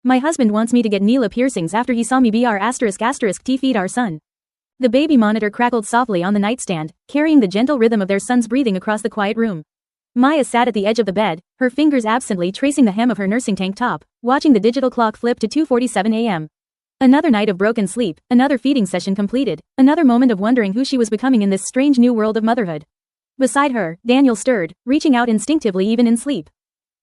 My husband wants me to get Neela piercings after he saw me tfeed our son. The baby monitor crackled softly on the nightstand, carrying the gentle rhythm of their son's breathing across the quiet room. Maya sat at the edge of the bed, her fingers absently tracing the hem of her nursing tank top, watching the digital clock flip to 2:47 a.m. Another night of broken sleep, another feeding session completed, another moment of wondering who she was becoming in this strange new world of motherhood. Beside her, Daniel stirred, reaching out instinctively even in sleep.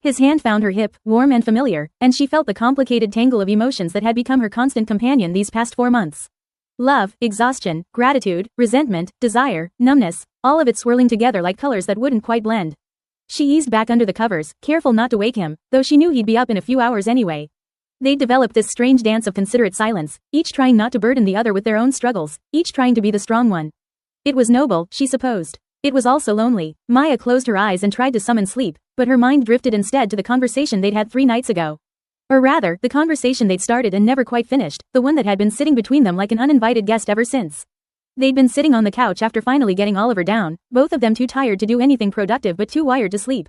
His hand found her hip, warm and familiar, and she felt the complicated tangle of emotions that had become her constant companion these past 4 months. Love, exhaustion, gratitude, resentment, desire, numbness, all of it swirling together like colors that wouldn't quite blend. She eased back under the covers, careful not to wake him, though she knew he'd be up in a few hours anyway. They'd developed this strange dance of considerate silence, each trying not to burden the other with their own struggles, each trying to be the strong one. It was noble, she supposed. It was also lonely. Maya closed her eyes and tried to summon sleep, but her mind drifted instead to the conversation they'd had 3 nights ago. Or rather, the conversation they'd started and never quite finished, the one that had been sitting between them like an uninvited guest ever since. They'd been sitting on the couch after finally getting Oliver down, both of them too tired to do anything productive but too wired to sleep.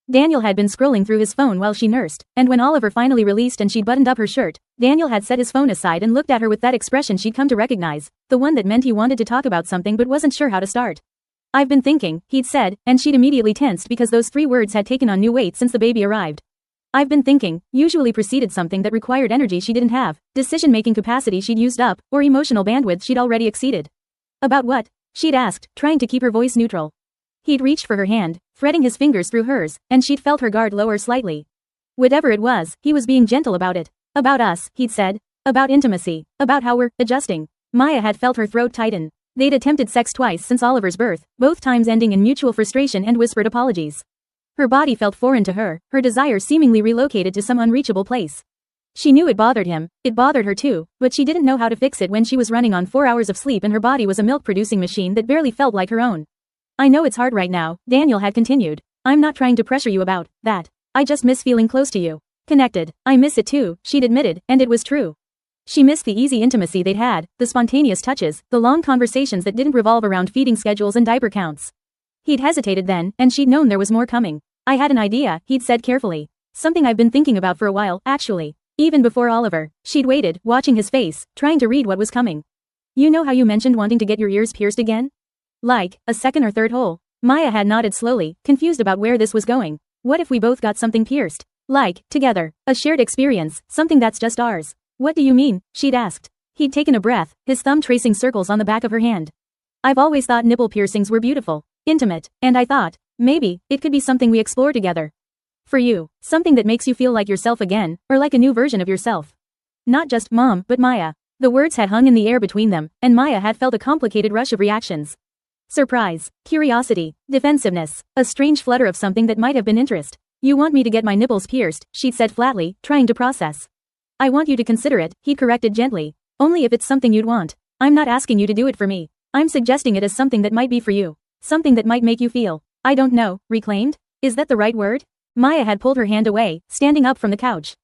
Daniel had been scrolling through his phone while she nursed, and when Oliver finally released and she'd buttoned up her shirt, Daniel had set his phone aside and looked at her with that expression she'd come to recognize, the one that meant he wanted to talk about something but wasn't sure how to start. "I've been thinking," he'd said, and she'd immediately tensed because those 3 words had taken on new weight since the baby arrived. "I've been thinking" usually preceded something that required energy she didn't have, decision-making capacity she'd used up, or emotional bandwidth she'd already exceeded. "About what?" she'd asked, trying to keep her voice neutral. He'd reached for her hand, threading his fingers through hers, and she'd felt her guard lower slightly. Whatever it was, he was being gentle about it. "About us," he'd said. "About intimacy. About how we're adjusting." Maya had felt her throat tighten. They'd attempted sex twice since Oliver's birth, both times ending in mutual frustration and whispered apologies. Her body felt foreign to her, her desire seemingly relocated to some unreachable place. She knew it bothered him, it bothered her too, but she didn't know how to fix it when she was running on 4 hours of sleep and her body was a milk-producing machine that barely felt like her own. "I know it's hard right now," Daniel had continued. "I'm not trying to pressure you about that. I just miss feeling close to you. Connected. I miss it too," she'd admitted, and it was true. She missed the easy intimacy they'd had, the spontaneous touches, the long conversations that didn't revolve around feeding schedules and diaper counts. He'd hesitated then, and she'd known there was more coming. "I had an idea," he'd said carefully. "Something I've been thinking about for a while, actually." Even before Oliver, she'd waited, watching his face, trying to read what was coming. "You know how you mentioned wanting to get your ears pierced again? Like, a second or third hole?" Maya had nodded slowly, confused about where this was going. "What if we both got something pierced? Like, together. A shared experience, something that's just ours." "What do you mean?" she'd asked. He'd taken a breath, his thumb tracing circles on the back of her hand. "I've always thought nipple piercings were beautiful, intimate, and I thought, maybe, it could be something we explore together. For you, something that makes you feel like yourself again, or like a new version of yourself. Not just Mom, but Maya." The words had hung in the air between them, and Maya had felt a complicated rush of reactions. Surprise, curiosity, defensiveness, a strange flutter of something that might have been interest. "You want me to get my nipples pierced," she'd said flatly, trying to process. "I want you to consider it," he'd corrected gently. "Only if it's something you'd want. I'm not asking you to do it for me. I'm suggesting it as something that might be for you. Something that might make you feel, I don't know, reclaimed? Is that the right word?" Maya had pulled her hand away, standing up from the couch.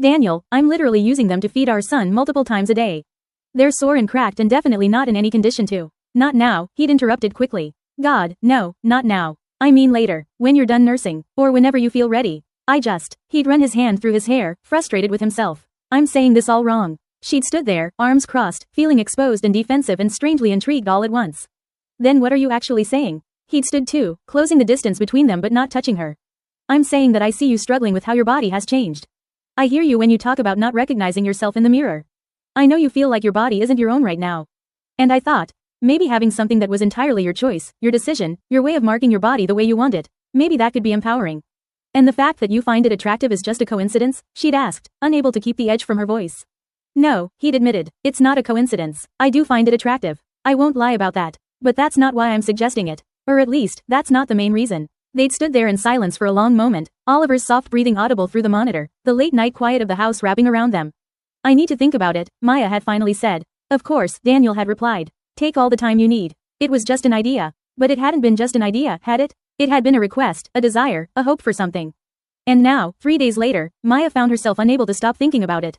"Daniel, I'm literally using them to feed our son multiple times a day. They're sore and cracked and definitely not in any condition to." "Not now," he'd interrupted quickly. "God, no, not now. I mean later, when you're done nursing, or whenever you feel ready. He'd run his hand through his hair, frustrated with himself. "I'm saying this all wrong." She'd stood there, arms crossed, feeling exposed and defensive and strangely intrigued all at once. "Then what are you actually saying?" He'd stood too, closing the distance between them but not touching her. "I'm saying that I see you struggling with how your body has changed. I hear you when you talk about not recognizing yourself in the mirror. I know you feel like your body isn't your own right now. And I thought, maybe having something that was entirely your choice, your decision, your way of marking your body the way you want it, maybe that could be empowering. And the fact that you find it attractive is just a coincidence?" she'd asked, unable to keep the edge from her voice. "No," he'd admitted, "it's not a coincidence. I do find it attractive. I won't lie about that. But that's not why I'm suggesting it. Or at least, that's not the main reason." They'd stood there in silence for a long moment, Oliver's soft breathing audible through the monitor, the late-night quiet of the house wrapping around them. "I need to think about it," Maya had finally said. "Of course," Daniel had replied. "Take all the time you need. It was just an idea." But it hadn't been just an idea, had it? It had been a request, a desire, a hope for something. And now, 3 days later, Maya found herself unable to stop thinking about it.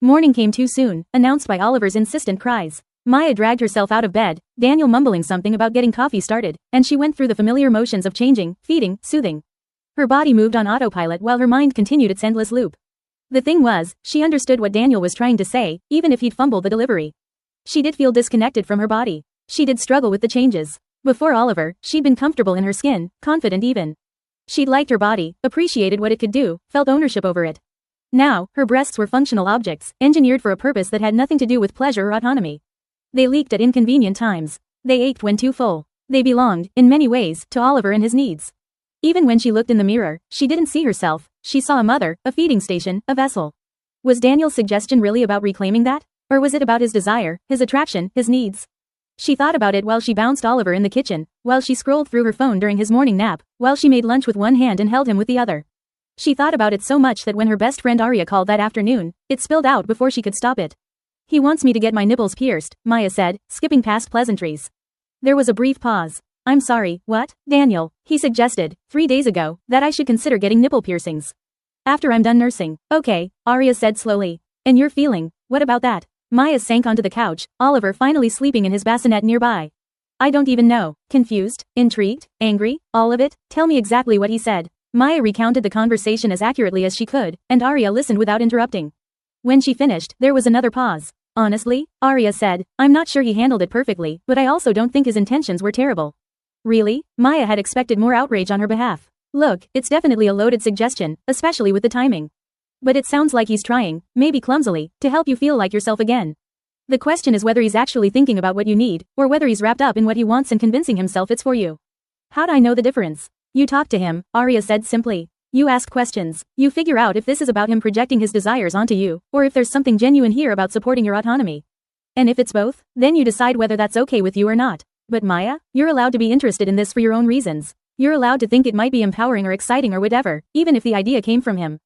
Morning came too soon, announced by Oliver's insistent cries. Maya dragged herself out of bed, Daniel mumbling something about getting coffee started, and she went through the familiar motions of changing, feeding, soothing. Her body moved on autopilot while her mind continued its endless loop. The thing was, she understood what Daniel was trying to say, even if he'd fumbled the delivery. She did feel disconnected from her body. She did struggle with the changes. Before Oliver, she'd been comfortable in her skin, confident even. She'd liked her body, appreciated what it could do, felt ownership over it. Now, her breasts were functional objects, engineered for a purpose that had nothing to do with pleasure or autonomy. They leaked at inconvenient times. They ached when too full. They belonged, in many ways, to Oliver and his needs. Even when she looked in the mirror, she didn't see herself. She saw a mother, a feeding station, a vessel. Was Daniel's suggestion really about reclaiming that? Or was it about his desire, his attraction, his needs? She thought about it while she bounced Oliver in the kitchen, while she scrolled through her phone during his morning nap, while she made lunch with one hand and held him with the other. She thought about it so much that when her best friend Arya called that afternoon, it spilled out before she could stop it. He wants me to get my nipples pierced, Maya said, skipping past pleasantries. There was a brief pause. I'm sorry, what? Daniel, he suggested, 3 days ago, that I should consider getting nipple piercings. After I'm done nursing. Okay, Arya said slowly. And you're feeling, what about that? Maya sank onto the couch, Oliver finally sleeping in his bassinet nearby. I don't even know. Confused, intrigued, angry, all of it? Tell me exactly what he said. Maya recounted the conversation as accurately as she could, and Arya listened without interrupting. When she finished, there was another pause. Honestly, Arya said, I'm not sure he handled it perfectly, but I also don't think his intentions were terrible. Really? Maya had expected more outrage on her behalf. Look, it's definitely a loaded suggestion, especially with the timing. But it sounds like he's trying, maybe clumsily, to help you feel like yourself again. The question is whether he's actually thinking about what you need, or whether he's wrapped up in what he wants and convincing himself it's for you. How'd I know the difference? You talk to him, Arya said simply. You ask questions. You figure out if this is about him projecting his desires onto you, or if there's something genuine here about supporting your autonomy. And if it's both, then you decide whether that's okay with you or not. But Maya, you're allowed to be interested in this for your own reasons. You're allowed to think it might be empowering or exciting or whatever, even if the idea came from him.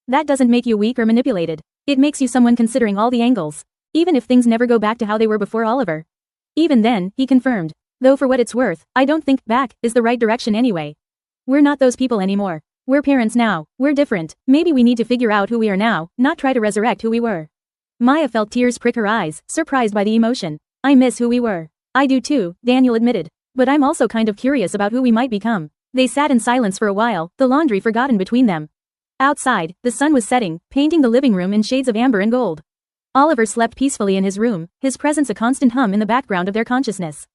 That doesn't make you weak or manipulated. It makes you someone considering all the angles. Even if things never go back to how they were before Oliver. Even then, he confirmed. Though for what it's worth, I don't think back is the right direction anyway. We're not those people anymore. We're parents now. We're different. Maybe we need to figure out who we are now, not try to resurrect who we were. Maya felt tears prick her eyes, surprised by the emotion. I miss who we were. I do too, Daniel admitted. But I'm also kind of curious about who we might become. They sat in silence for a while, the laundry forgotten between them. Outside, the sun was setting, painting the living room in shades of amber and gold. Oliver slept peacefully in his room, his presence a constant hum in the background of their consciousness.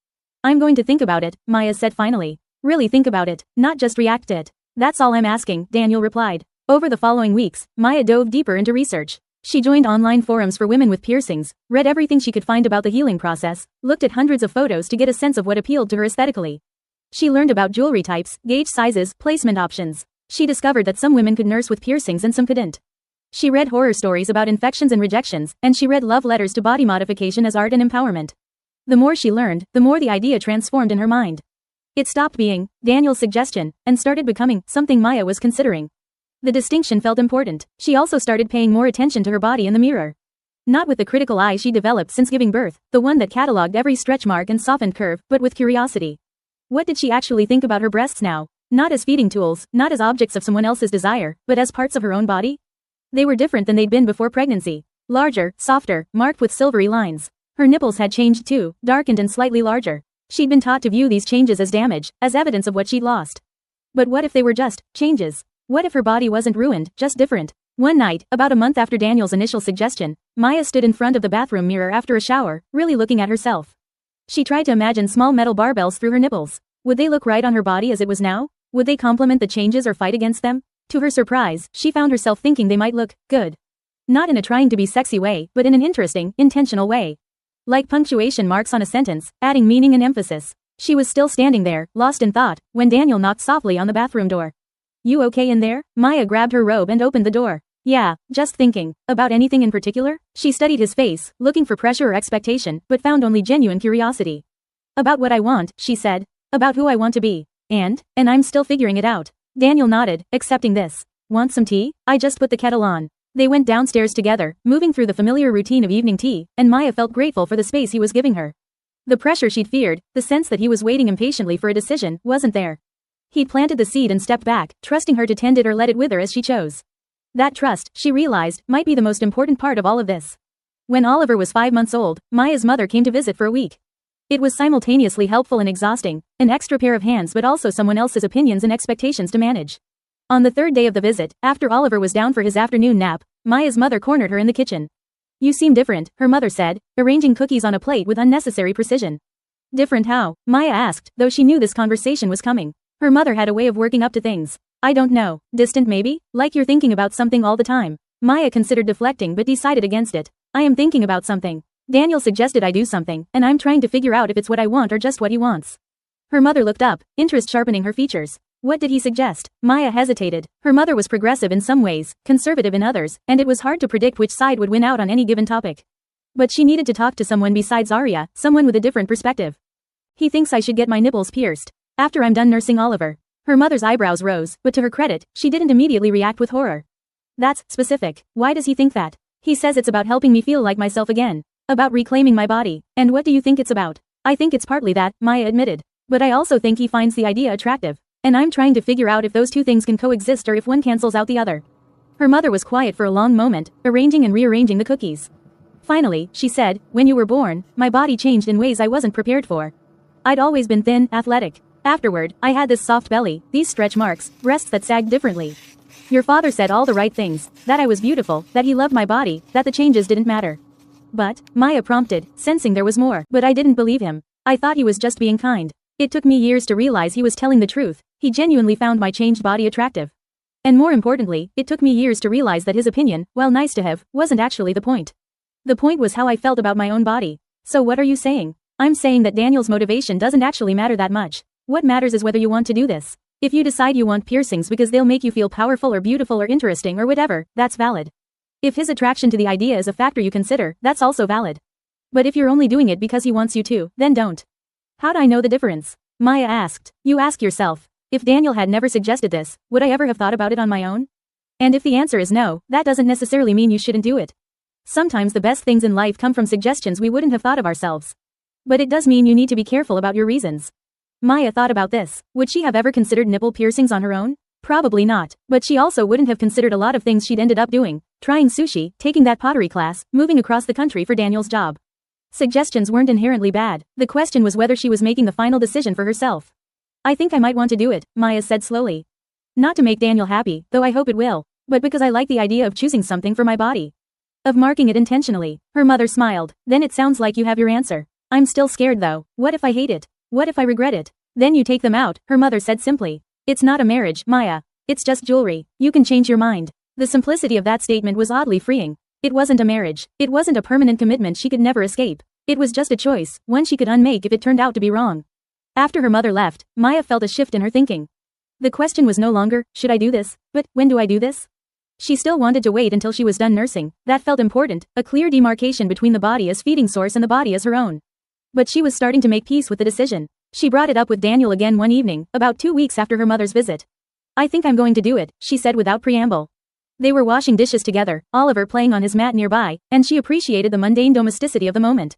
I'm going to think about it, Maya said finally. Really think about it, not just react to it. That's all I'm asking, Daniel replied. Over the following weeks, Maya dove deeper into research. She joined online forums for women with piercings, read everything she could find about the healing process, looked at hundreds of photos to get a sense of what appealed to her aesthetically. She learned about jewelry types, gauge sizes, placement options. She discovered that some women could nurse with piercings and some couldn't. She read horror stories about infections and rejections, and she read love letters to body modification as art and empowerment. The more she learned, the more the idea transformed in her mind. It stopped being Daniel's suggestion and started becoming something Maya was considering. The distinction felt important. She also started paying more attention to her body in the mirror. Not with the critical eye she developed since giving birth, the one that catalogued every stretch mark and softened curve, but with curiosity. What did she actually think about her breasts now? Not as feeding tools, not as objects of someone else's desire, but as parts of her own body? They were different than they'd been before pregnancy. Larger, softer, marked with silvery lines. Her nipples had changed too, darkened and slightly larger. She'd been taught to view these changes as damage, as evidence of what she'd lost. But what if they were just changes? What if her body wasn't ruined, just different? One night, about a month after Daniel's initial suggestion, Maya stood in front of the bathroom mirror after a shower, really looking at herself. She tried to imagine small metal barbells through her nipples. Would they look right on her body as it was now? Would they complement the changes or fight against them? To her surprise, she found herself thinking they might look good. Not in a trying to be sexy way, but in an interesting, intentional way. Like punctuation marks on a sentence, adding meaning and emphasis. She was still standing there, lost in thought, when Daniel knocked softly on the bathroom door. You okay in there? Maya grabbed her robe and opened the door. Yeah, just thinking. About anything in particular? She studied his face, looking for pressure or expectation, but found only genuine curiosity. About what I want, she said. About who I want to be. And I'm still figuring it out. Daniel nodded, accepting this. Want some tea? I just put the kettle on. They went downstairs together, moving through the familiar routine of evening tea, and Maya felt grateful for the space he was giving her. The pressure she'd feared, the sense that he was waiting impatiently for a decision, wasn't there. He'd planted the seed and stepped back, trusting her to tend it or let it wither as she chose. That trust, she realized, might be the most important part of all of this. When Oliver was 5 months old, Maya's mother came to visit for a week. It was simultaneously helpful and exhausting, an extra pair of hands but also someone else's opinions and expectations to manage. On the third day of the visit, after Oliver was down for his afternoon nap, Maya's mother cornered her in the kitchen. You seem different, her mother said, arranging cookies on a plate with unnecessary precision. Different how? Maya asked, though she knew this conversation was coming. Her mother had a way of working up to things. I don't know. Distant maybe? Like you're thinking about something all the time. Maya considered deflecting but decided against it. I am thinking about something. Daniel suggested I do something, and I'm trying to figure out if it's what I want or just what he wants. Her mother looked up, interest sharpening her features. What did he suggest? Maya hesitated. Her mother was progressive in some ways, conservative in others, and it was hard to predict which side would win out on any given topic. But she needed to talk to someone besides Arya, someone with a different perspective. He thinks I should get my nipples pierced. After I'm done nursing Oliver. Her mother's eyebrows rose, but to her credit, she didn't immediately react with horror. That's specific. Why does he think that? He says it's about helping me feel like myself again. About reclaiming my body. And what do you think it's about? I think it's partly that, Maya admitted. But I also think he finds the idea attractive. And I'm trying to figure out if those two things can coexist or if one cancels out the other. Her mother was quiet for a long moment, arranging and rearranging the cookies. Finally, she said, when you were born, my body changed in ways I wasn't prepared for. I'd always been thin, athletic. Afterward, I had this soft belly, these stretch marks, breasts that sagged differently. Your father said all the right things, that I was beautiful, that he loved my body, that the changes didn't matter. But, Maya prompted, sensing there was more, but I didn't believe him. I thought he was just being kind. It took me years to realize he was telling the truth. He genuinely found my changed body attractive. And more importantly, it took me years to realize that his opinion, while nice to have, wasn't actually the point. The point was how I felt about my own body. So what are you saying? I'm saying that Daniel's motivation doesn't actually matter that much. What matters is whether you want to do this. If you decide you want piercings because they'll make you feel powerful or beautiful or interesting or whatever, that's valid. If his attraction to the idea is a factor you consider, that's also valid. But if you're only doing it because he wants you to, then don't. How'd I know the difference? Maya asked. You ask yourself. If Daniel had never suggested this, would I ever have thought about it on my own? And if the answer is no, that doesn't necessarily mean you shouldn't do it. Sometimes the best things in life come from suggestions we wouldn't have thought of ourselves. But it does mean you need to be careful about your reasons. Maya thought about this. Would she have ever considered nipple piercings on her own? Probably not, but she also wouldn't have considered a lot of things she'd ended up doing, trying sushi, taking that pottery class, moving across the country for Daniel's job. Suggestions weren't inherently bad, the question was whether she was making the final decision for herself. I think I might want to do it, Maya said slowly. Not to make Daniel happy, though I hope it will, but because I like the idea of choosing something for my body. Of marking it intentionally. Her mother smiled. Then it sounds like you have your answer. I'm still scared though. What if I hate it? What if I regret it? Then you take them out, her mother said simply. It's not a marriage, Maya. It's just jewelry. You can change your mind. The simplicity of that statement was oddly freeing. It wasn't a marriage. It wasn't a permanent commitment she could never escape. It was just a choice, one she could unmake if it turned out to be wrong. After her mother left, Maya felt a shift in her thinking. The question was no longer, should I do this, but when do I do this? She still wanted to wait until she was done nursing. That felt important, a clear demarcation between the body as feeding source and the body as her own. But she was starting to make peace with the decision. She brought it up with Daniel again one evening, about 2 weeks after her mother's visit. I think I'm going to do it, she said without preamble. They were washing dishes together, Oliver playing on his mat nearby, and she appreciated the mundane domesticity of the moment.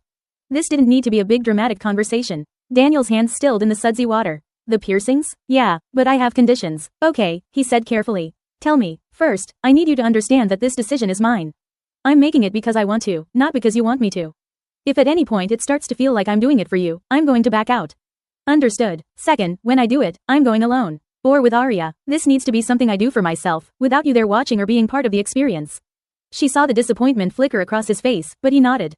This didn't need to be a big dramatic conversation. Daniel's hands stilled in the sudsy water. The piercings? Yeah, but I have conditions. Okay, he said carefully. Tell me. First, I need you to understand that this decision is mine. I'm making it because I want to, not because you want me to. If at any point it starts to feel like I'm doing it for you, I'm going to back out. Understood. Second, when I do it, I'm going alone. Or with Arya. This needs to be something I do for myself, without you there watching or being part of the experience. She saw the disappointment flicker across his face, but he nodded.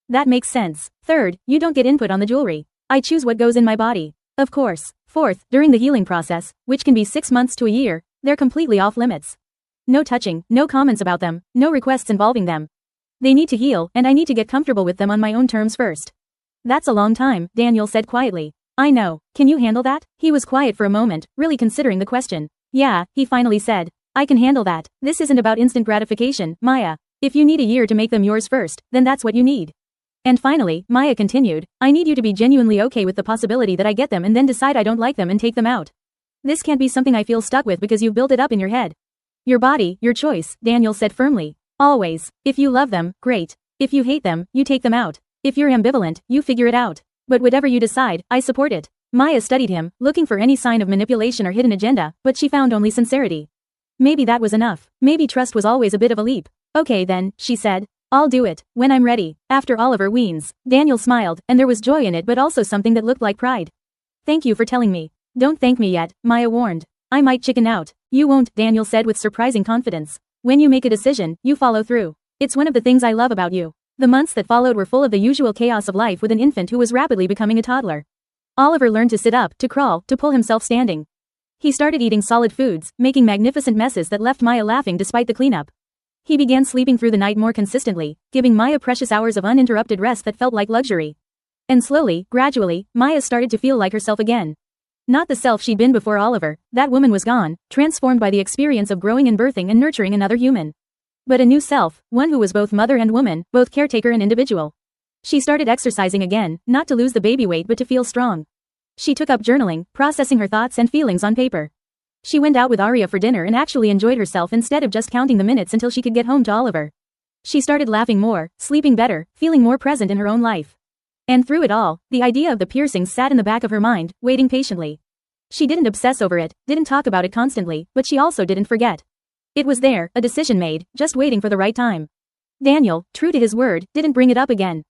That makes sense. Third, you don't get input on the jewelry. I choose what goes in my body. Of course. Fourth, during the healing process, which can be 6 months to a year, they're completely off limits. No touching, no comments about them, no requests involving them. They need to heal, and I need to get comfortable with them on my own terms first. That's a long time, Daniel said quietly. I know. Can you handle that? He was quiet for a moment, really considering the question. Yeah, he finally said. I can handle that. This isn't about instant gratification, Maya. If you need a year to make them yours first, then that's what you need. And finally, Maya continued, I need you to be genuinely okay with the possibility that I get them and then decide I don't like them and take them out. This can't be something I feel stuck with because you've built it up in your head. Your body, your choice, Daniel said firmly. Always. If you love them, great. If you hate them, you take them out. If you're ambivalent, you figure it out. But whatever you decide, I support it. Maya studied him, looking for any sign of manipulation or hidden agenda, but she found only sincerity. Maybe that was enough. Maybe trust was always a bit of a leap. Okay then, she said. I'll do it, when I'm ready, after Oliver weans. Daniel smiled, and there was joy in it but also something that looked like pride. Thank you for telling me. Don't thank me yet, Maya warned. I might chicken out. You won't, Daniel said with surprising confidence. When you make a decision, you follow through. It's one of the things I love about you. The months that followed were full of the usual chaos of life with an infant who was rapidly becoming a toddler. Oliver learned to sit up, to crawl, to pull himself standing. He started eating solid foods, making magnificent messes that left Maya laughing despite the cleanup. He began sleeping through the night more consistently, giving Maya precious hours of uninterrupted rest that felt like luxury. And slowly, gradually, Maya started to feel like herself again. Not the self she'd been before Oliver, that woman was gone, transformed by the experience of growing and birthing and nurturing another human. But a new self, one who was both mother and woman, both caretaker and individual. She started exercising again, not to lose the baby weight but to feel strong. She took up journaling, processing her thoughts and feelings on paper. She went out with Arya for dinner and actually enjoyed herself instead of just counting the minutes until she could get home to Oliver. She started laughing more, sleeping better, feeling more present in her own life. And through it all, the idea of the piercings sat in the back of her mind, waiting patiently. She didn't obsess over it, didn't talk about it constantly, but she also didn't forget. It was there, a decision made, just waiting for the right time. Daniel, true to his word, didn't bring it up again.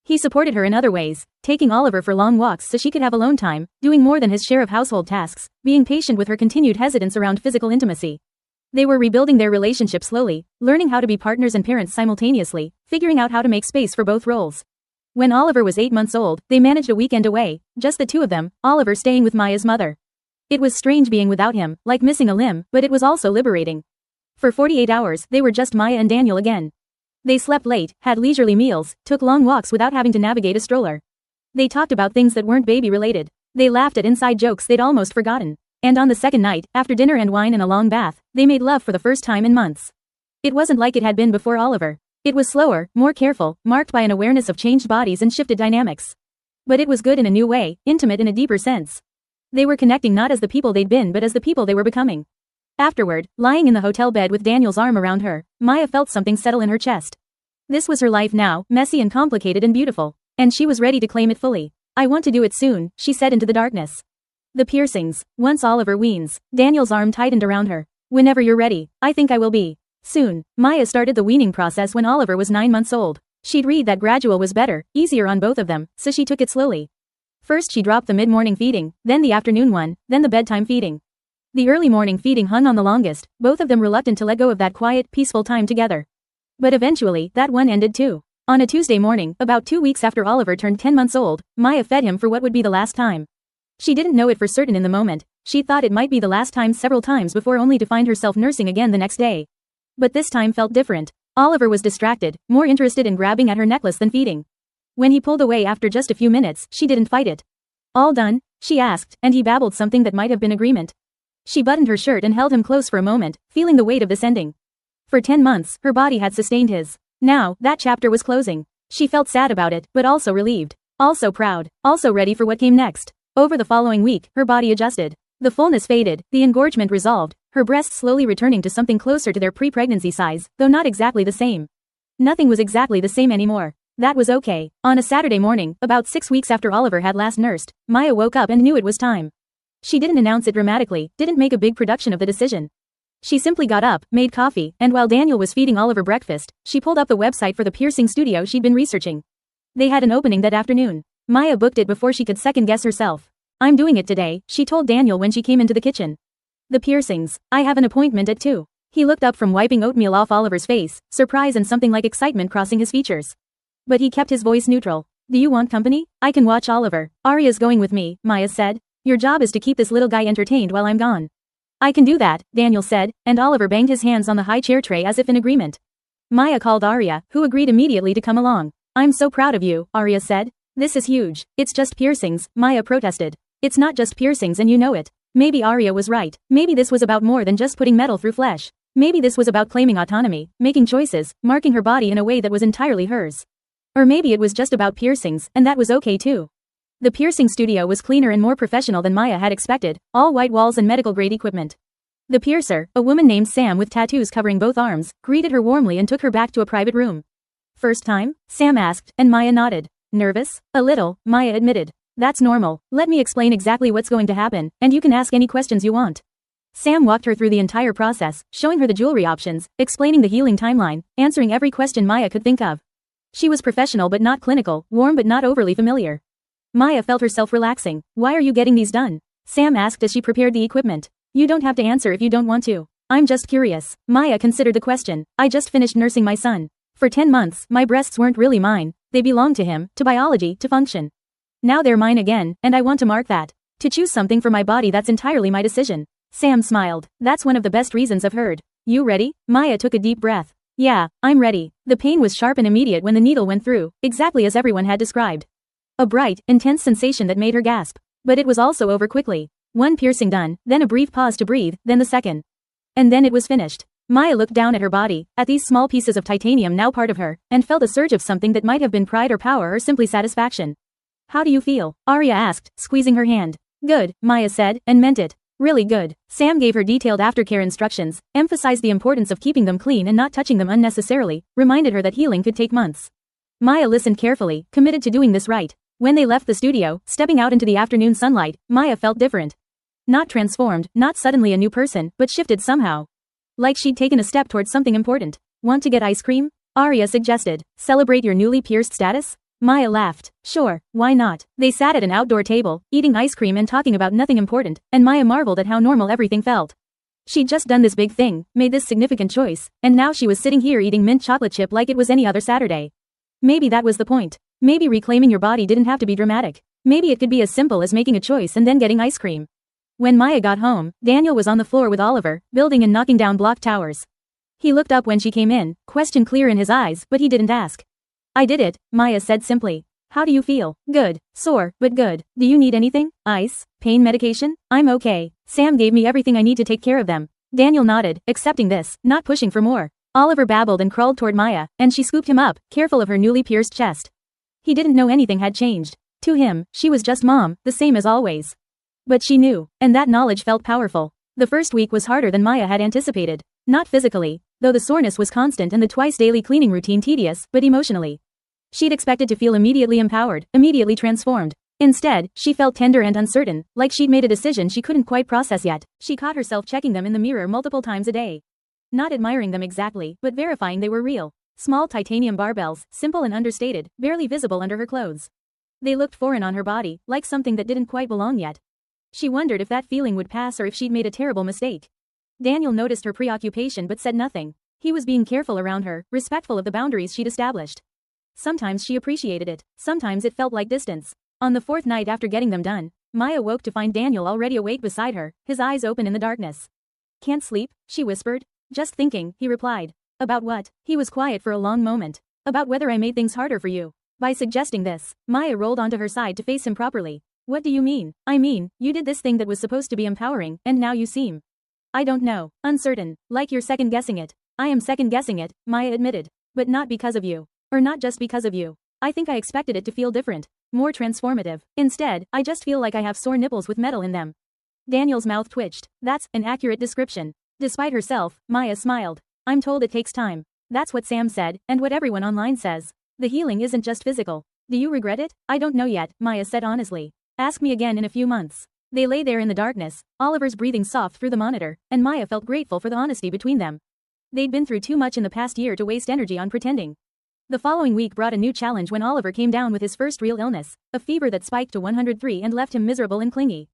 He supported her in other ways, taking Oliver for long walks so she could have alone time, doing more than his share of household tasks, being patient with her continued hesitance around physical intimacy. They were rebuilding their relationship slowly, learning how to be partners and parents simultaneously, figuring out how to make space for both roles. When Oliver was 8 months old, they managed a weekend away, just the two of them, Oliver staying with Maya's mother. It was strange being without him, like missing a limb, but it was also liberating. For 48 hours, they were just Maya and Daniel again. They slept late, had leisurely meals, took long walks without having to navigate a stroller. They talked about things that weren't baby-related. They laughed at inside jokes they'd almost forgotten. And on the second night, after dinner and wine and a long bath, they made love for the first time in months. It wasn't like it had been before Oliver. It was slower, more careful, marked by an awareness of changed bodies and shifted dynamics. But it was good in a new way, intimate in a deeper sense. They were connecting not as the people they'd been but as the people they were becoming. Afterward, lying in the hotel bed with Daniel's arm around her, Maya felt something settle in her chest. This was her life now, messy and complicated and beautiful. And she was ready to claim it fully. I want to do it soon, she said into the darkness. The piercings. Once Oliver weans, Daniel's arm tightened around her. Whenever you're ready, I think I will be. Soon. Maya started the weaning process when Oliver was 9 months old. She'd read that gradual was better, easier on both of them, so she took it slowly. First she dropped the mid-morning feeding, then the afternoon one, then the bedtime feeding. The early morning feeding hung on the longest, both of them reluctant to let go of that quiet, peaceful time together. But eventually, that one ended too. On a Tuesday morning, about 2 weeks after Oliver turned 10 months old, Maya fed him for what would be the last time. She didn't know it for certain in the moment. She thought it might be the last time several times before only to find herself nursing again the next day. But this time felt different. Oliver was distracted, more interested in grabbing at her necklace than feeding. When he pulled away after just a few minutes, she didn't fight it. All done? She asked, and he babbled something that might have been agreement. She buttoned her shirt and held him close for a moment, feeling the weight of this ending. For 10 months, her body had sustained his. Now, that chapter was closing. She felt sad about it, but also relieved. Also proud. Also ready for what came next. Over the following week, her body adjusted. The fullness faded, the engorgement resolved, her breasts slowly returning to something closer to their pre-pregnancy size, though not exactly the same. Nothing was exactly the same anymore. That was okay. On a Saturday morning, about 6 weeks after Oliver had last nursed, Maya woke up and knew it was time. She didn't announce it dramatically, didn't make a big production of the decision. She simply got up, made coffee, and while Daniel was feeding Oliver breakfast, she pulled up the website for the piercing studio she'd been researching. They had an opening that afternoon. Maya booked it before she could second-guess herself. I'm doing it today, she told Daniel when she came into the kitchen. The piercings. I have an appointment at 2. He looked up from wiping oatmeal off Oliver's face, surprise and something like excitement crossing his features. But he kept his voice neutral. Do you want company? I can watch Oliver. Arya's going with me, Maya said. Your job is to keep this little guy entertained while I'm gone. I can do that, Daniel said, and Oliver banged his hands on the high chair tray as if in agreement. Maya called Arya, who agreed immediately to come along. I'm so proud of you, Arya said. This is huge. It's just piercings, Maya protested. It's not just piercings and you know it. Maybe Arya was right. Maybe this was about more than just putting metal through flesh. Maybe this was about claiming autonomy, making choices, marking her body in a way that was entirely hers. Or maybe it was just about piercings, and that was okay too. The piercing studio was cleaner and more professional than Maya had expected, all white walls and medical-grade equipment. The piercer, a woman named Sam with tattoos covering both arms, greeted her warmly and took her back to a private room. First time? Sam asked, and Maya nodded. Nervous? A little, Maya admitted. That's normal. Let me explain exactly what's going to happen, and you can ask any questions you want. Sam walked her through the entire process, showing her the jewelry options, explaining the healing timeline, answering every question Maya could think of. She was professional but not clinical, warm but not overly familiar. Maya felt herself relaxing. Why are you getting these done? Sam asked as she prepared the equipment. You don't have to answer if you don't want to. I'm just curious. Maya considered the question. I just finished nursing my son. For 10 months, my breasts weren't really mine. They belonged to him, to biology, to function. Now they're mine again, and I want to mark that. To choose something for my body, that's entirely my decision. Sam smiled. That's one of the best reasons I've heard. You ready? Maya took a deep breath. Yeah, I'm ready. The pain was sharp and immediate when the needle went through, exactly as everyone had described. A bright, intense sensation that made her gasp. But it was also over quickly. One piercing done, then a brief pause to breathe, then the second. And then it was finished. Maya looked down at her body, at these small pieces of titanium now part of her, and felt a surge of something that might have been pride or power or simply satisfaction. How do you feel? Arya asked, squeezing her hand. Good, Maya said, and meant it. Really good. Sam gave her detailed aftercare instructions, emphasized the importance of keeping them clean and not touching them unnecessarily, reminded her that healing could take months. Maya listened carefully, committed to doing this right. When they left the studio, stepping out into the afternoon sunlight, Maya felt different. Not transformed, not suddenly a new person, but shifted somehow. Like she'd taken a step towards something important. Want to get ice cream? Arya suggested. Celebrate your newly pierced status? Maya laughed. Sure, why not? They sat at an outdoor table, eating ice cream and talking about nothing important, and Maya marveled at how normal everything felt. She'd just done this big thing, made this significant choice, and now she was sitting here eating mint chocolate chip like it was any other Saturday. Maybe that was the point. Maybe reclaiming your body didn't have to be dramatic. Maybe it could be as simple as making a choice and then getting ice cream. When Maya got home, Daniel was on the floor with Oliver, building and knocking down block towers. He looked up when she came in, question clear in his eyes, but he didn't ask. I did it, Maya said simply. How do you feel? Good. Sore, but good. Do you need anything? Ice? Pain medication? I'm okay. Sam gave me everything I need to take care of them. Daniel nodded, accepting this, not pushing for more. Oliver babbled and crawled toward Maya, and she scooped him up, careful of her newly pierced chest. He didn't know anything had changed. To him, she was just mom, the same as always. But she knew, and that knowledge felt powerful. The first week was harder than Maya had anticipated. Not physically, though the soreness was constant and the twice-daily cleaning routine tedious, but emotionally. She'd expected to feel immediately empowered, immediately transformed. Instead, she felt tender and uncertain, like she'd made a decision she couldn't quite process yet. She caught herself checking them in the mirror multiple times a day. Not admiring them exactly, but verifying they were real. Small titanium barbells, simple and understated, barely visible under her clothes. They looked foreign on her body, like something that didn't quite belong yet. She wondered if that feeling would pass or if she'd made a terrible mistake. Daniel noticed her preoccupation but said nothing. He was being careful around her, respectful of the boundaries she'd established. Sometimes she appreciated it, sometimes it felt like distance. On the fourth night after getting them done, Maya woke to find Daniel already awake beside her, his eyes open in the darkness. Can't sleep? She whispered. Just thinking, he replied. About what? He was quiet for a long moment. About whether I made things harder for you. By suggesting this, Maya rolled onto her side to face him properly. What do you mean? I mean, you did this thing that was supposed to be empowering, and now you seem. I don't know. Uncertain. Like you're second-guessing it. I am second-guessing it, Maya admitted. But not because of you. Or not just because of you. I think I expected it to feel different. More transformative. Instead, I just feel like I have sore nipples with metal in them. Daniel's mouth twitched. That's an accurate description. Despite herself, Maya smiled. I'm told it takes time. That's what Sam said, and what everyone online says. The healing isn't just physical. Do you regret it? I don't know yet, Maya said honestly. Ask me again in a few months. They lay there in the darkness, Oliver's breathing soft through the monitor, and Maya felt grateful for the honesty between them. They'd been through too much in the past year to waste energy on pretending. The following week brought a new challenge when Oliver came down with his first real illness, a fever that spiked to 103 and left him miserable and clingy.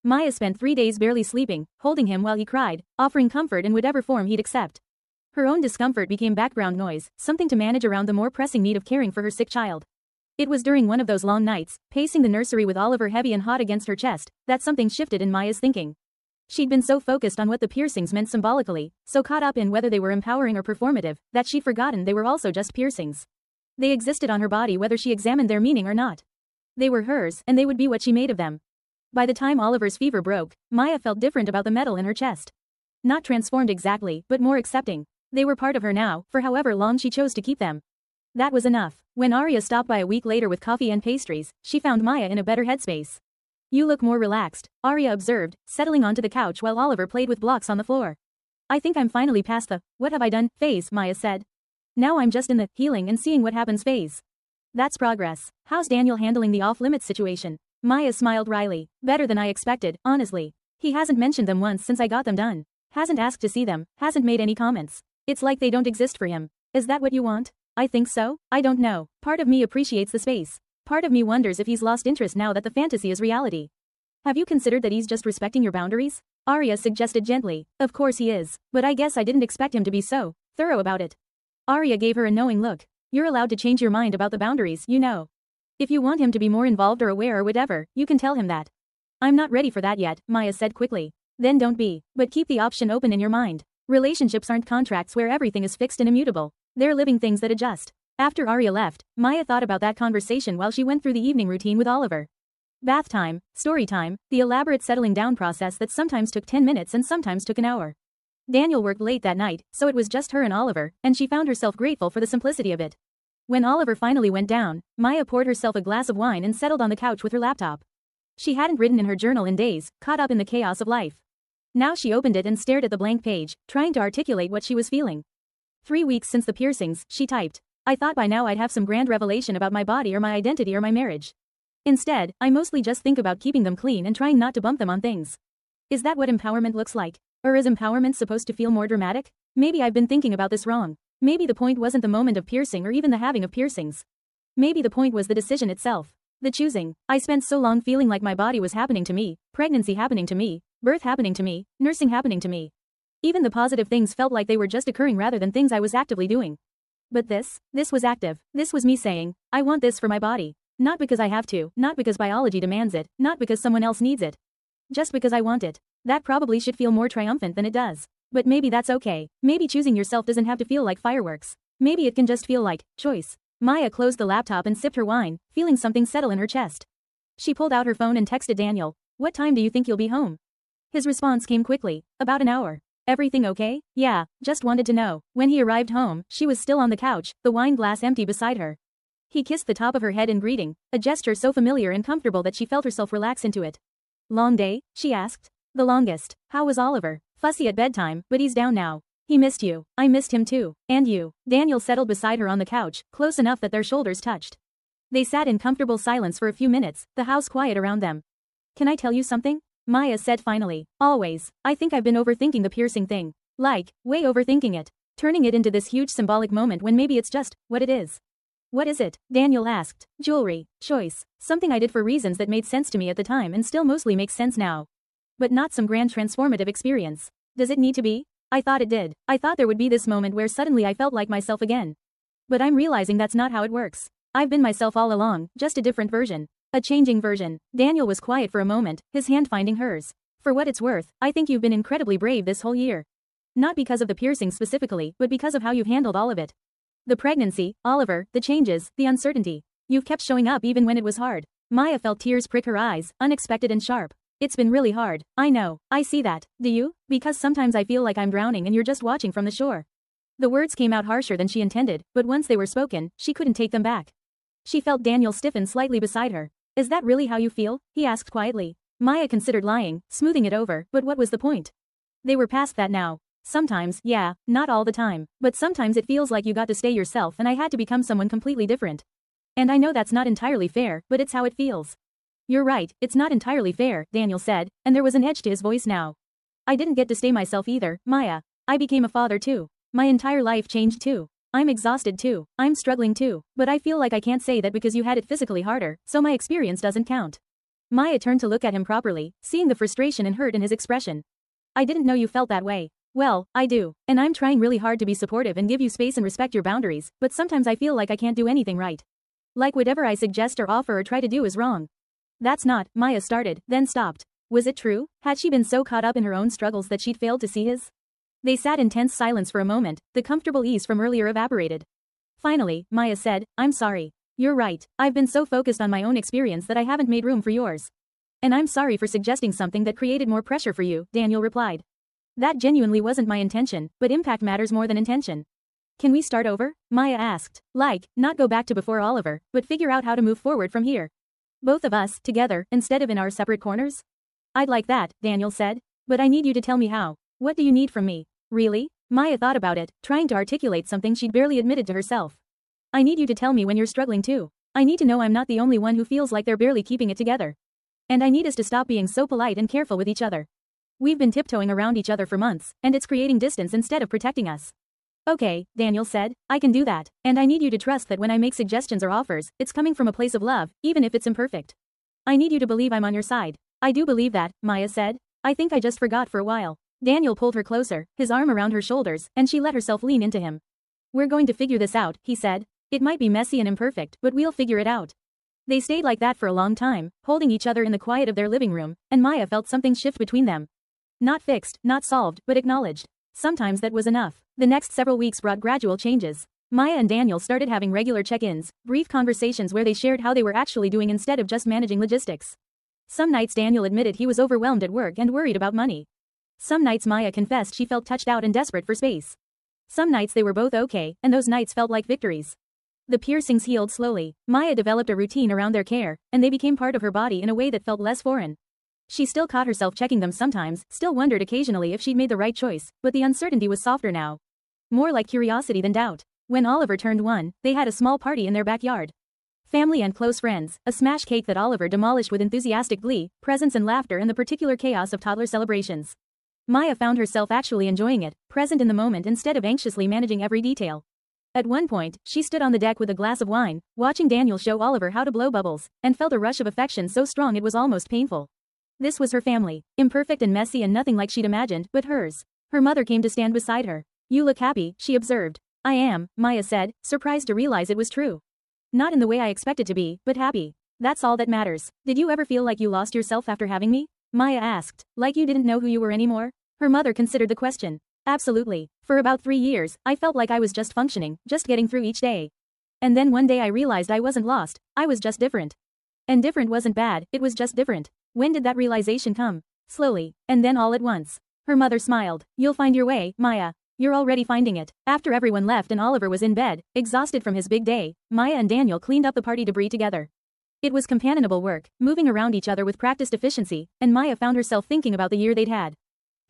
Maya spent 3 days barely sleeping, holding him while he cried, offering comfort in whatever form he'd accept. Her own discomfort became background noise, something to manage around the more pressing need of caring for her sick child. It was during one of those long nights, pacing the nursery with Oliver heavy and hot against her chest, that something shifted in Maya's thinking. She'd been so focused on what the piercings meant symbolically, so caught up in whether they were empowering or performative, that she'd forgotten they were also just piercings. They existed on her body whether she examined their meaning or not. They were hers, and they would be what she made of them. By the time Oliver's fever broke, Maya felt different about the metal in her chest. Not transformed exactly, but more accepting. They were part of her now, for however long she chose to keep them. That was enough. When Arya stopped by a week later with coffee and pastries, she found Maya in a better headspace. You look more relaxed, Arya observed, settling onto the couch while Oliver played with blocks on the floor. I think I'm finally past the, what have I done, phase, Maya said. Now I'm just in the, healing and seeing what happens phase. That's progress. How's Daniel handling the off-limits situation? Maya smiled wryly. Better than I expected, honestly. He hasn't mentioned them once since I got them done. Hasn't asked to see them, hasn't made any comments. It's like they don't exist for him. Is that what you want? I think so. I don't know. Part of me appreciates the space. Part of me wonders if he's lost interest now that the fantasy is reality. Have you considered that he's just respecting your boundaries? Arya suggested gently. Of course he is, but I guess I didn't expect him to be so thorough about it. Arya gave her a knowing look. You're allowed to change your mind about the boundaries, you know. If you want him to be more involved or aware or whatever, you can tell him that. I'm not ready for that yet, Maya said quickly. Then don't be, but keep the option open in your mind. Relationships aren't contracts where everything is fixed and immutable. They're living things that adjust. After Arya left, Maya thought about that conversation while she went through the evening routine with Oliver. Bath time, story time, the elaborate settling down process that sometimes took 10 minutes and sometimes took an hour. Daniel worked late that night, so it was just her and Oliver, and she found herself grateful for the simplicity of it. When Oliver finally went down, Maya poured herself a glass of wine and settled on the couch with her laptop. She hadn't written in her journal in days, caught up in the chaos of life. Now she opened it and stared at the blank page, trying to articulate what she was feeling. 3 weeks since the piercings, she typed. I thought by now I'd have some grand revelation about my body or my identity or my marriage. Instead, I mostly just think about keeping them clean and trying not to bump them on things. Is that what empowerment looks like? Or is empowerment supposed to feel more dramatic? Maybe I've been thinking about this wrong. Maybe the point wasn't the moment of piercing or even the having of piercings. Maybe the point was the decision itself. The choosing. I spent so long feeling like my body was happening to me, pregnancy happening to me, birth happening to me, nursing happening to me. Even the positive things felt like they were just occurring rather than things I was actively doing. But this was active. This was me saying, I want this for my body. Not because I have to, not because biology demands it, not because someone else needs it. Just because I want it. That probably should feel more triumphant than it does. But maybe that's okay. Maybe choosing yourself doesn't have to feel like fireworks. Maybe it can just feel like choice. Maya closed the laptop and sipped her wine, feeling something settle in her chest. She pulled out her phone and texted Daniel. What time do you think you'll be home? His response came quickly. About an hour. Everything okay? Yeah, just wanted to know. When he arrived home, she was still on the couch, the wine glass empty beside her. He kissed the top of her head in greeting, a gesture so familiar and comfortable that she felt herself relax into it. Long day? She asked. The longest. How was Oliver? Fussy at bedtime, but he's down now. He missed you. I missed him too. And you. Daniel settled beside her on the couch, close enough that their shoulders touched. They sat in comfortable silence for a few minutes, the house quiet around them. Can I tell you something? Maya said finally. Always. I think I've been overthinking the piercing thing. Like, way overthinking it. Turning it into this huge symbolic moment when maybe it's just what it is. What is it? Daniel asked. Jewelry. Choice. Something I did for reasons that made sense to me at the time and still mostly makes sense now. But not some grand transformative experience. Does it need to be? I thought it did. I thought there would be this moment where suddenly I felt like myself again. But I'm realizing that's not how it works. I've been myself all along, just a different version. A changing version. Daniel was quiet for a moment, his hand finding hers. For what it's worth, I think you've been incredibly brave this whole year. Not because of the piercing specifically, but because of how you've handled all of it. The pregnancy, Oliver, the changes, the uncertainty. You've kept showing up even when it was hard. Maya felt tears prick her eyes, unexpected and sharp. It's been really hard. I know. I see that. Do you? Because sometimes I feel like I'm drowning and you're just watching from the shore. The words came out harsher than she intended, but once they were spoken, she couldn't take them back. She felt Daniel stiffen slightly beside her. Is that really how you feel? He asked quietly. Maya considered lying, smoothing it over, but what was the point? They were past that now. Sometimes, yeah, not all the time, but sometimes it feels like you got to stay yourself and I had to become someone completely different. And I know that's not entirely fair, but it's how it feels. You're right, it's not entirely fair, Daniel said, and there was an edge to his voice now. I didn't get to stay myself either, Maya. I became a father too. My entire life changed too. I'm exhausted too. I'm struggling too, but I feel like I can't say that because you had it physically harder, so my experience doesn't count. Maya turned to look at him properly, seeing the frustration and hurt in his expression. I didn't know you felt that way. Well, I do, and I'm trying really hard to be supportive and give you space and respect your boundaries, but sometimes I feel like I can't do anything right. Like whatever I suggest or offer or try to do is wrong. That's not, Maya started, then stopped. Was it true? Had she been so caught up in her own struggles that she'd failed to see his? They sat in tense silence for a moment, the comfortable ease from earlier evaporated. Finally, Maya said, I'm sorry. You're right, I've been so focused on my own experience that I haven't made room for yours. And I'm sorry for suggesting something that created more pressure for you, Daniel replied. That genuinely wasn't my intention, but impact matters more than intention. Can we start over? Maya asked. Like, not go back to before Oliver, but figure out how to move forward from here. Both of us, together, instead of in our separate corners? I'd like that, Daniel said. But I need you to tell me how. What do you need from me? Really? Maya thought about it, trying to articulate something she'd barely admitted to herself. I need you to tell me when you're struggling too. I need to know I'm not the only one who feels like they're barely keeping it together. And I need us to stop being so polite and careful with each other. We've been tiptoeing around each other for months, and it's creating distance instead of protecting us. Okay, Daniel said, I can do that, and I need you to trust that when I make suggestions or offers, it's coming from a place of love, even if it's imperfect. I need you to believe I'm on your side. I do believe that, Maya said. I think I just forgot for a while. Daniel pulled her closer, his arm around her shoulders, and she let herself lean into him. We're going to figure this out, he said. It might be messy and imperfect, but we'll figure it out. They stayed like that for a long time, holding each other in the quiet of their living room, and Maya felt something shift between them. Not fixed, not solved, but acknowledged. Sometimes that was enough. The next several weeks brought gradual changes. Maya and Daniel started having regular check-ins, brief conversations where they shared how they were actually doing instead of just managing logistics. Some nights Daniel admitted he was overwhelmed at work and worried about money. Some nights Maya confessed she felt touched out and desperate for space. Some nights they were both okay, and those nights felt like victories. The piercings healed slowly. Maya developed a routine around their care, and they became part of her body in a way that felt less foreign. She still caught herself checking them sometimes, still wondered occasionally if she'd made the right choice, but the uncertainty was softer now. More like curiosity than doubt. When Oliver turned 1, they had a small party in their backyard. Family and close friends, a smash cake that Oliver demolished with enthusiastic glee, presents and laughter and the particular chaos of toddler celebrations. Maya found herself actually enjoying it, present in the moment instead of anxiously managing every detail. At one point, she stood on the deck with a glass of wine, watching Daniel show Oliver how to blow bubbles, and felt a rush of affection so strong it was almost painful. This was her family, imperfect and messy and nothing like she'd imagined, but hers. Her mother came to stand beside her. You look happy, she observed. I am, Maya said, surprised to realize it was true. Not in the way I expected to be, but happy. That's all that matters. Did you ever feel like you lost yourself after having me? Maya asked, like you didn't know who you were anymore? Her mother considered the question. Absolutely. For about 3 years, I felt like I was just functioning, just getting through each day. And then one day I realized I wasn't lost, I was just different. And different wasn't bad, it was just different. When did that realization come? Slowly, and then all at once. Her mother smiled. You'll find your way, Maya. You're already finding it. After everyone left and Oliver was in bed, exhausted from his big day, Maya and Daniel cleaned up the party debris together. It was companionable work, moving around each other with practiced efficiency, and Maya found herself thinking about the year they'd had.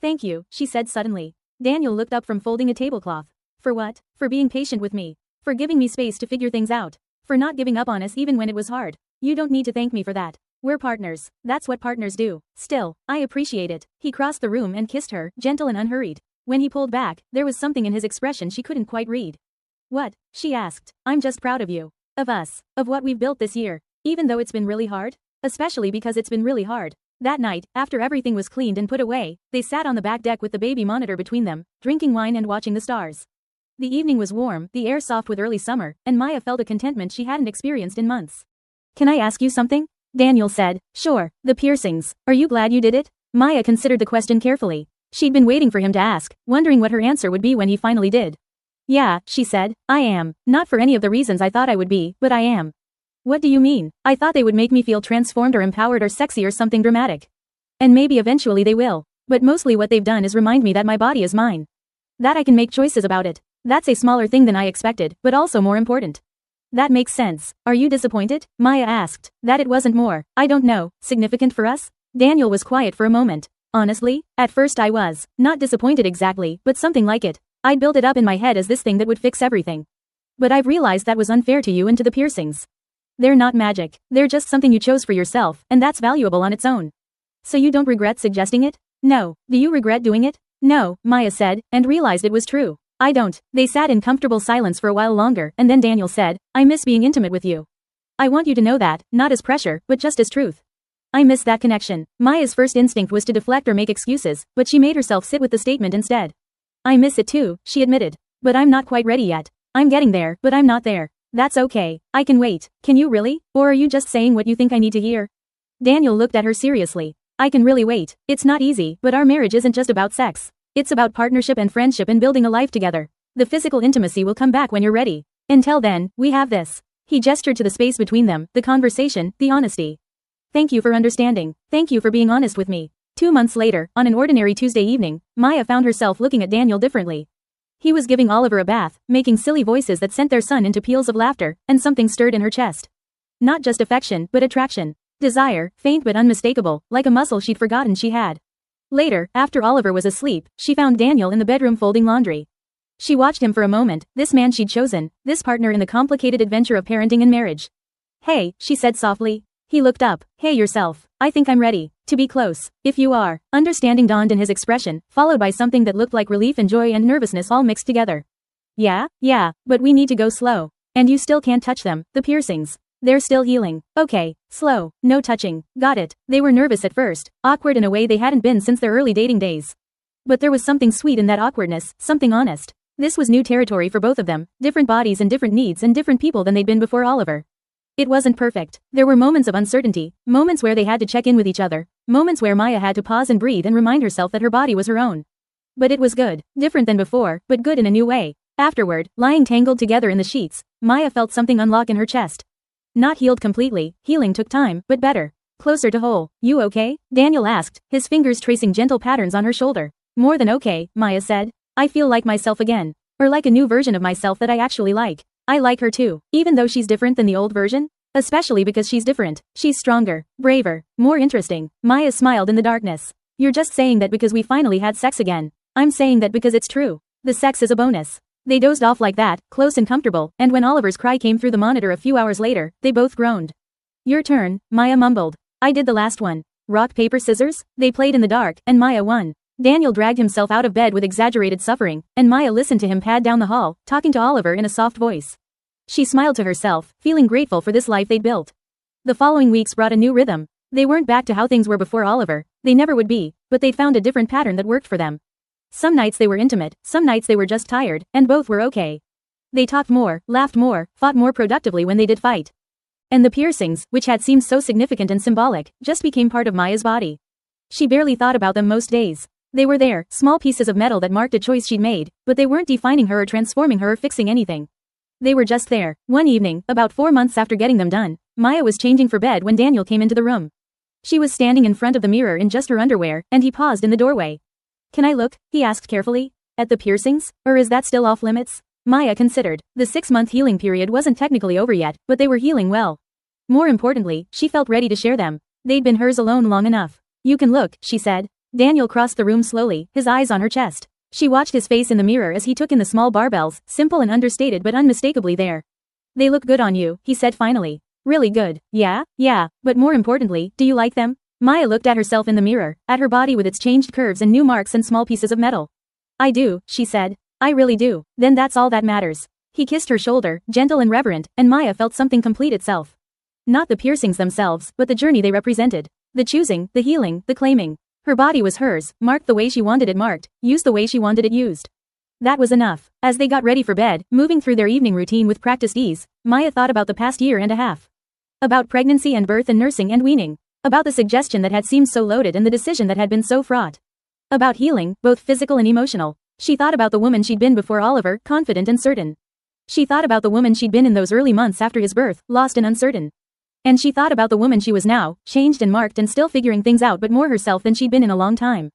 Thank you, she said suddenly. Daniel looked up from folding a tablecloth. For what? For being patient with me. For giving me space to figure things out. For not giving up on us even when it was hard. You don't need to thank me for that. We're partners. That's what partners do. Still, I appreciate it. He crossed the room and kissed her, gentle and unhurried. When he pulled back, there was something in his expression she couldn't quite read. What? She asked. I'm just proud of you. Of us. Of what we've built this year. Even though it's been really hard? Especially because it's been really hard. That night, after everything was cleaned and put away, they sat on the back deck with the baby monitor between them, drinking wine and watching the stars. The evening was warm, the air soft with early summer, and Maya felt a contentment she hadn't experienced in months. Can I ask you something? Daniel said. Sure. The piercings. Are you glad you did it? Maya considered the question carefully. She'd been waiting for him to ask, wondering what her answer would be when he finally did. Yeah, she said. I am. Not for any of the reasons I thought I would be, but I am. What do you mean? I thought they would make me feel transformed or empowered or sexy or something dramatic. And maybe eventually they will. But mostly what they've done is remind me that my body is mine. That I can make choices about it. That's a smaller thing than I expected, but also more important. That makes sense. Are you disappointed? Maya asked. That it wasn't more, I don't know, significant for us? Daniel was quiet for a moment. Honestly, at first I was. Not disappointed exactly, but something like it. I'd built it up in my head as this thing that would fix everything. But I've realized that was unfair to you and to the piercings. They're not magic. They're just something you chose for yourself, and that's valuable on its own. So you don't regret suggesting it? No. Do you regret doing it? No, Maya said, and realized it was true. I don't. They sat in comfortable silence for a while longer, and then Daniel said, I miss being intimate with you. I want you to know that, not as pressure, but just as truth. I miss that connection. Maya's first instinct was to deflect or make excuses, but she made herself sit with the statement instead. I miss it too, she admitted. But I'm not quite ready yet. I'm getting there, but I'm not there. That's okay. I can wait. Can you really? Or are you just saying what you think I need to hear? Daniel looked at her seriously. I can really wait. It's not easy, but our marriage isn't just about sex. It's about partnership and friendship and building a life together. The physical intimacy will come back when you're ready. Until then, we have this. He gestured to the space between them, the conversation, the honesty. Thank you for understanding. Thank you for being honest with me. 2 months later, on an ordinary Tuesday evening, Maya found herself looking at Daniel differently. He was giving Oliver a bath, making silly voices that sent their son into peals of laughter, and something stirred in her chest. Not just affection, but attraction. Desire, faint but unmistakable, like a muscle she'd forgotten she had. Later, after Oliver was asleep, she found Daniel in the bedroom folding laundry. She watched him for a moment, this man she'd chosen, this partner in the complicated adventure of parenting and marriage. Hey, she said softly. He looked up. Hey yourself. I think I'm ready. To be close. If you are. Understanding dawned in his expression, followed by something that looked like relief and joy and nervousness all mixed together. Yeah, but we need to go slow. And you still can't touch them, the piercings. They're still healing. Okay. Slow. No touching. Got it. They were nervous at first, awkward in a way they hadn't been since their early dating days. But there was something sweet in that awkwardness, something honest. This was new territory for both of them, different bodies and different needs and different people than they'd been before Oliver. It wasn't perfect. There were moments of uncertainty, moments where they had to check in with each other, moments where Maya had to pause and breathe and remind herself that her body was her own. But it was good, different than before, but good in a new way. Afterward, lying tangled together in the sheets, Maya felt something unlock in her chest. Not healed completely, healing took time, but better. Closer to whole. You okay? Daniel asked, his fingers tracing gentle patterns on her shoulder. More than okay, Maya said. I feel like myself again. Or like a new version of myself that I actually like. I like her too, even though she's different than the old version. Especially because she's different. She's stronger, braver, more interesting. Maya smiled in the darkness. You're just saying that because we finally had sex again. I'm saying that because it's true. The sex is a bonus. They dozed off like that, close and comfortable, and when Oliver's cry came through the monitor a few hours later, they both groaned. Your turn, Maya mumbled. I did the last one. Rock, paper, scissors? They played in the dark, and Maya won. Daniel dragged himself out of bed with exaggerated suffering, and Maya listened to him pad down the hall, talking to Oliver in a soft voice. She smiled to herself, feeling grateful for this life they'd built. The following weeks brought a new rhythm. They weren't back to how things were before Oliver, they never would be, but they'd found a different pattern that worked for them. Some nights they were intimate, some nights they were just tired, and both were okay. They talked more, laughed more, fought more productively when they did fight. And the piercings, which had seemed so significant and symbolic, just became part of Maya's body. She barely thought about them most days. They were there, small pieces of metal that marked a choice she'd made, but they weren't defining her or transforming her or fixing anything. They were just there. One evening, about 4 months after getting them done, Maya was changing for bed when Daniel came into the room. She was standing in front of the mirror in just her underwear, and he paused in the doorway. Can I look? He asked carefully. At the piercings? Or is that still off limits? Maya considered. The 6-month healing period wasn't technically over yet, but they were healing well. More importantly, she felt ready to share them. They'd been hers alone long enough. You can look, she said. Daniel crossed the room slowly, his eyes on her chest. She watched his face in the mirror as he took in the small barbells, simple and understated but unmistakably there. They look good on you, he said finally. Really good. Yeah, but more importantly, do you like them? Maya looked at herself in the mirror, at her body with its changed curves and new marks and small pieces of metal. I do, she said. I really do. Then that's all that matters. He kissed her shoulder, gentle and reverent, and Maya felt something complete itself. Not the piercings themselves, but the journey they represented. The choosing, the healing, the claiming. Her body was hers, marked the way she wanted it marked, used the way she wanted it used. That was enough. As they got ready for bed, moving through their evening routine with practiced ease, Maya thought about the past year and a half. About pregnancy and birth and nursing and weaning. About the suggestion that had seemed so loaded and the decision that had been so fraught. About healing, both physical and emotional. She thought about the woman she'd been before Oliver, confident and certain. She thought about the woman she'd been in those early months after his birth, lost and uncertain. And she thought about the woman she was now, changed and marked and still figuring things out but more herself than she'd been in a long time.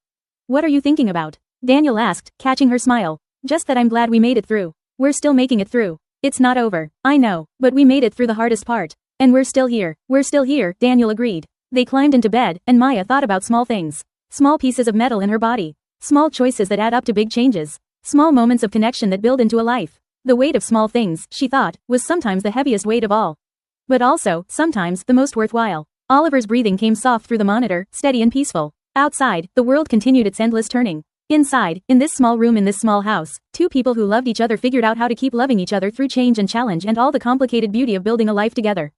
What are you thinking about? Daniel asked, catching her smile. Just that I'm glad we made it through. We're still making it through. It's not over. I know, but we made it through the hardest part. And we're still here. We're still here, Daniel agreed. They climbed into bed, and Maya thought about small things. Small pieces of metal in her body. Small choices that add up to big changes. Small moments of connection that build into a life. The weight of small things, she thought, was sometimes the heaviest weight of all. But also, sometimes, the most worthwhile. Oliver's breathing came soft through the monitor, steady and peaceful. Outside, the world continued its endless turning. Inside, in this small room in this small house, two people who loved each other figured out how to keep loving each other through change and challenge and all the complicated beauty of building a life together.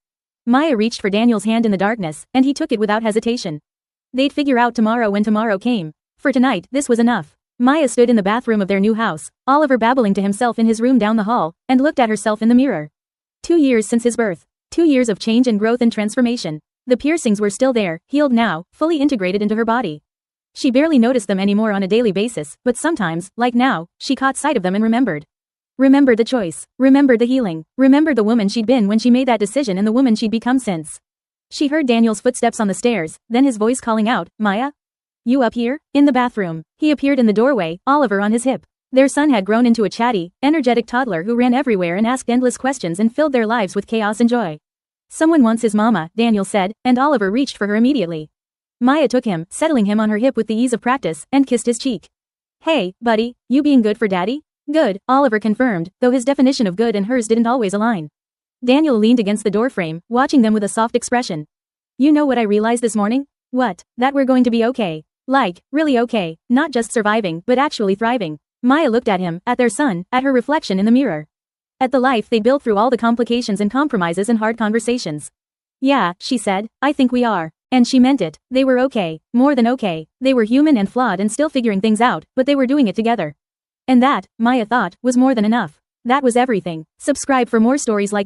Maya reached for Daniel's hand in the darkness, and he took it without hesitation. They'd figure out tomorrow when tomorrow came. For tonight, this was enough. Maya stood in the bathroom of their new house, Oliver babbling to himself in his room down the hall, and looked at herself in the mirror. 2 years since his birth. 2 years of change and growth and transformation. The piercings were still there, healed now, fully integrated into her body. She barely noticed them anymore on a daily basis, but sometimes, like now, she caught sight of them and remembered. Remembered the choice. Remembered the healing. Remembered the woman she'd been when she made that decision and the woman she'd become since. She heard Daniel's footsteps on the stairs, then his voice calling out, Maya? You up here? In the bathroom. He appeared in the doorway, Oliver on his hip. Their son had grown into a chatty, energetic toddler who ran everywhere and asked endless questions and filled their lives with chaos and joy. Someone wants his mama, Daniel said, and Oliver reached for her immediately. Maya took him, settling him on her hip with the ease of practice, and kissed his cheek. Hey, buddy, you being good for daddy? Good, Oliver confirmed, though his definition of good and hers didn't always align. Daniel leaned against the doorframe, watching them with a soft expression. You know what I realized this morning? What? That we're going to be okay. Like, really okay, not just surviving, but actually thriving. Maya looked at him, at their son, at her reflection in the mirror. At the life they built through all the complications and compromises and hard conversations. Yeah, she said, I think we are. And she meant it. They were okay. More than okay. They were human and flawed and still figuring things out, but they were doing it together. And that, Maya thought, was more than enough. That was everything. Subscribe for more stories like this.